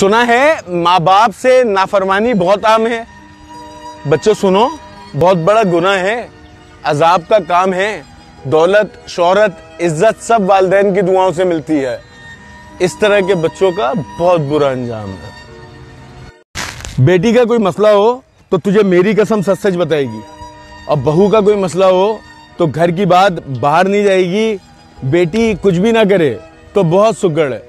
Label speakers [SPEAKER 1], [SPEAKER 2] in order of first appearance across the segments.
[SPEAKER 1] सुना है माँ बाप से नाफरमानी बहुत आम है। बच्चों सुनो, बहुत बड़ा गुनाह है, अजाब का काम है। दौलत, शोहरत, इज्जत सब वालिदैन की दुआओं से मिलती है। इस तरह के बच्चों का बहुत बुरा अंजाम है। बेटी का कोई मसला हो तो तुझे मेरी कसम सच सच बताएगी, और बहू का कोई मसला हो तो घर की बात बाहर नहीं जाएगी। बेटी कुछ भी ना करे तो बहुत सुगड़ है,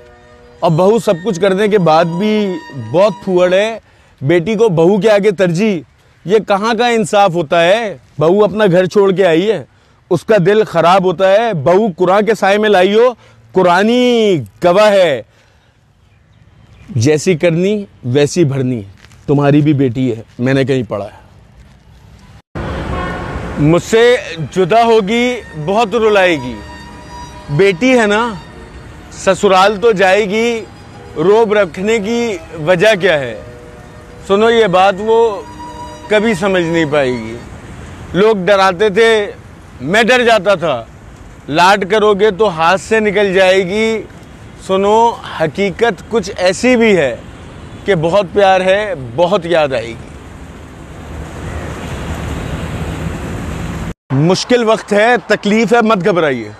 [SPEAKER 1] और बहू सब कुछ करने के बाद भी बहुत फुअड़ है। बेटी को बहू के आगे तरजीह, ये कहाँ का इंसाफ होता है। बहू अपना घर छोड़ के आई है, उसका दिल खराब होता है। बहू कुरान के साए में लाई हो, कुरानी गवाह है। जैसी करनी वैसी भरनी, तुम्हारी भी बेटी है, मैंने कहीं पढ़ा है। मुझसे जुदा होगी, बहुत रुलाएगी। बेटी है ना, ससुराल तो जाएगी, रोब रखने की वजह क्या है। सुनो, ये बात वो कभी समझ नहीं पाएगी। लोग डराते थे, मैं डर जाता था। लाड करोगे तो हाथ से निकल जाएगी। सुनो, हकीकत कुछ ऐसी भी है कि बहुत प्यार है, बहुत याद आएगी। मुश्किल वक्त है, तकलीफ है, मत घबराइए।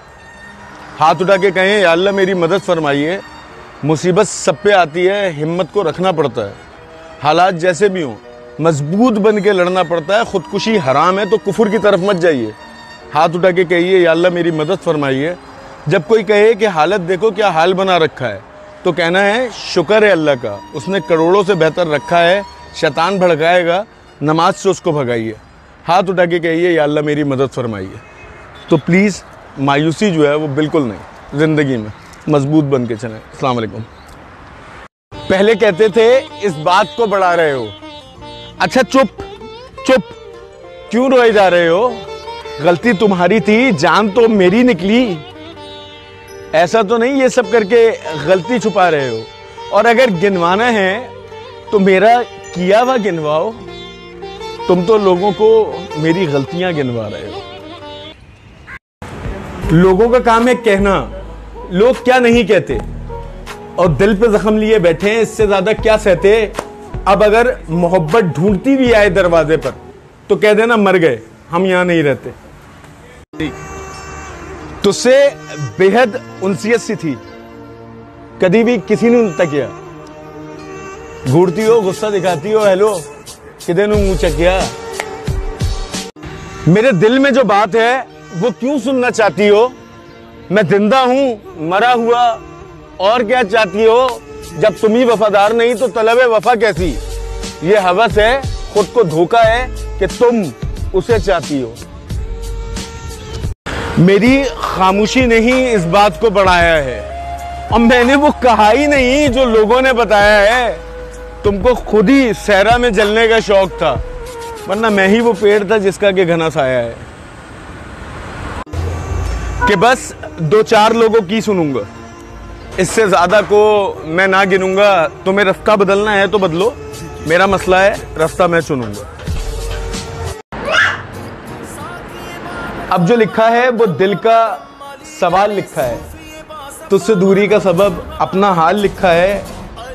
[SPEAKER 1] हाथ उठा के कहें, या अल्लाह मेरी मदद फरमाइए। मुसीबत सब पे आती है, हिम्मत को रखना पड़ता है। हालात जैसे भी हों, मजबूत बन के लड़ना पड़ता है। खुदकुशी हराम है तो कुफर की तरफ मत जाइए। हाथ उठा के कहिए, या अल्लाह मेरी मदद फरमाइए। जब कोई कहे कि हालत देखो क्या हाल बना रखा है, तो कहना है शुक्र है अल्लाह का, उसने करोड़ों से बेहतर रखा है। शैतान भड़काएगा, नमाज से उसको भगाइए। हाथ उठा के कहिए, या अल्लाह मेरी मदद फरमाइए। तो प्लीज़ मायूसी जो है वो बिल्कुल नहीं, ज़िंदगी में मजबूत बन के चलें। अस्सलाम वालेकुम। पहले कहते थे इस बात को बढ़ा रहे हो। अच्छा चुप चुप, क्यों रोए जा रहे हो? गलती तुम्हारी थी, जान तो मेरी निकली। ऐसा तो नहीं ये सब करके गलती छुपा रहे हो। और अगर गिनवाना है तो मेरा किया हुआ गिनवाओ। तुम तो लोगों को मेरी गलतियां गिनवा रहे हो। लोगों का काम है कहना, लोग क्या नहीं कहते, और दिल पे जख्म लिए बैठे हैं, इससे ज्यादा क्या सहते। अब अगर मोहब्बत ढूंढती भी आए दरवाजे पर तो कह देना मर गए, हम यहां नहीं रहते। तुझसे बेहद उनसियत सी थी, कभी भी किसी ने नहीं किया। घूरती हो, गुस्सा दिखाती हो, हेलो किधर मुंह चकिया। मेरे दिल में जो बात है वो क्यों सुनना चाहती हो? मैं जिंदा हूं, मरा हुआ, और क्या चाहती हो? जब तुम ही वफादार नहीं तो तलबे वफा कैसी? ये हवस है, खुद को धोखा है कि तुम उसे चाहती हो। मेरी खामोशी ने ही इस बात को बढ़ाया है, और मैंने वो कहा ही नहीं जो लोगों ने बताया है। तुमको खुद ही सहरा में जलने का शौक था, वरना मैं ही वो पेड़ था जिसका कि घना साया है। कि बस दो चार लोगों की सुनूंगा, इससे ज्यादा को मैं ना गिनूंगा। तुम्हें रास्ता बदलना है तो बदलो, मेरा मसला है, रास्ता मैं चुनूंगा। अब जो लिखा है वो दिल का सवाल लिखा है। तुझसे दूरी का सबब अपना हाल लिखा है।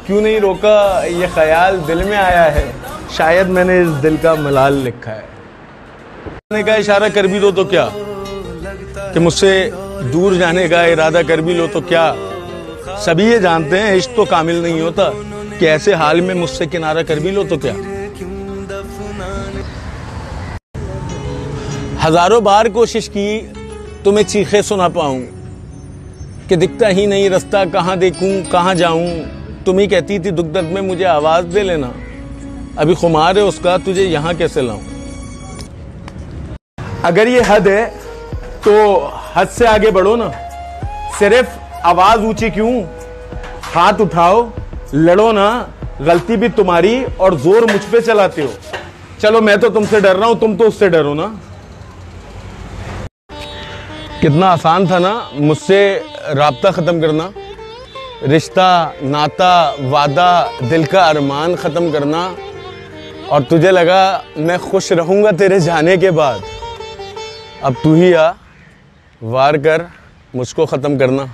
[SPEAKER 1] क्यों नहीं रोका ये ख्याल दिल में आया है, शायद मैंने इस दिल का मलाल लिखा है। मैंने कहा इशारा कर भी दो तो क्या, कि मुझसे दूर जाने का इरादा कर भी लो तो क्या। सभी ये जानते हैं इश्क तो कामिल नहीं होता, कि ऐसे हाल में मुझसे किनारा कर भी लो तो क्या। हजारों बार कोशिश की तुम्हें चीखे सुना पाऊं, कि दिखता ही नहीं रास्ता, कहां देखूं कहां जाऊं। तुम ही कहती थी दुख दर्द में मुझे आवाज दे लेना, अभी खुमार है उसका, तुझे यहां कैसे लाऊं। अगर ये हद है तो हद से आगे बढ़ो ना। सिर्फ आवाज ऊंची क्यों, हाथ उठाओ, लड़ो ना। गलती भी तुम्हारी और जोर मुझ पे चलाते हो। चलो मैं तो तुमसे डर रहा हूं, तुम तो उससे डरो ना। कितना आसान था ना मुझसे राब्ता खत्म करना, रिश्ता, नाता, वादा, दिल का अरमान खत्म करना। और तुझे लगा मैं खुश रहूंगा तेरे जाने के बाद। अब तू ही आ, वार कर, मुझको खत्म करना।